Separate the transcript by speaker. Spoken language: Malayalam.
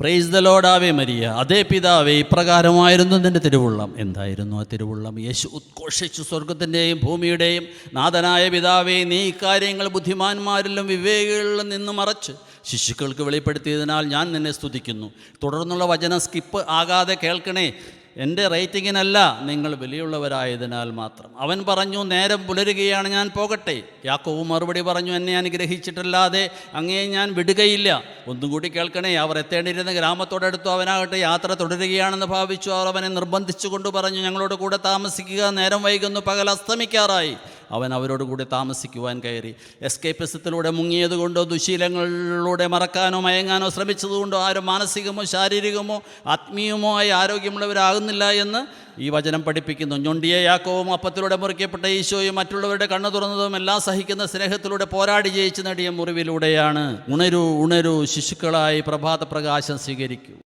Speaker 1: Praise the Lord, Ave Maria. അതേ പിതാവേ, ഇപ്രകാരമായിരുന്നു നിൻ്റെ തിരുവുള്ളം. എന്തായിരുന്നു ആ തിരുവുള്ളം? യേശു ഉദ്ഘോഷിച്ചു, സ്വർഗത്തിൻ്റെയും ഭൂമിയുടെയും നാഥനായ പിതാവേ, നീ ഇക്കാര്യങ്ങൾ ബുദ്ധിമാന്മാരിലും വിവേകികളിലും നിന്ന് മറച്ച് ശിശുക്കൾക്ക് വെളിപ്പെടുത്തിയതിനാൽ ഞാൻ നിന്നെ സ്തുതിക്കുന്നു. തുടർന്നുള്ള വചനം സ്കിപ്പ് ആകാതെ കേൾക്കണേ. എൻ്റെ റേറ്റിങ്ങിനല്ല, നിങ്ങൾ വിലയുള്ളവരായതിനാൽ മാത്രം. അവൻ പറഞ്ഞു, നേരം പുലരുകയാണ്, ഞാൻ പോകട്ടെ. യാക്കോബ് മറുപടി പറഞ്ഞു, എന്നെ അനുഗ്രഹിച്ചിട്ടല്ലാതെ അങ്ങയെ ഞാൻ വിടുകയില്ല. ഒന്നും കൂടി കേൾക്കണേ. അവർ എത്തേണ്ടിയിരുന്ന ഗ്രാമത്തോടടുത്തു. അവനാകട്ടെ യാത്ര തുടരുകയാണെന്ന് ഭാവിച്ചു. അവർ അവനെ നിർബന്ധിച്ചു കൊണ്ട് പറഞ്ഞു, ഞങ്ങളോട് കൂടെ താമസിക്കുക, നേരം വൈകുന്നു, പകൽ അസ്തമിക്കാറായി. അവൻ അവരോട് കൂടെ താമസിക്കുവാൻ കയറി. എസ്കേപ്പിസത്തിലൂടെ മുങ്ങിയതുകൊണ്ടോ ദുശീലങ്ങളിലൂടെ മറക്കാനോ മയങ്ങാനോ ശ്രമിച്ചതുകൊണ്ടോ ആരും മാനസികമോ ശാരീരികമോ ആത്മീയമോ ആയി ആരോഗ്യമുള്ളവരാകുന്നില്ല എന്ന് ഈ വചനം പഠിപ്പിക്കുന്നു. ഞൊണ്ടിയ യാക്കോവും അപ്പത്തിലൂടെ മുറിക്കപ്പെട്ട ഈശോയും മറ്റുള്ളവരുടെ കണ്ണു തുറന്നതും എല്ലാം സഹിക്കുന്ന സ്നേഹത്തിലൂടെ പോരാടി ജയിച്ച് നേടിയ മുറിവിലൂടെയാണ്. ഉണരൂ, ഉണരൂ, ശിശുക്കളായി പ്രഭാത പ്രകാശം സ്വീകരിക്കൂ.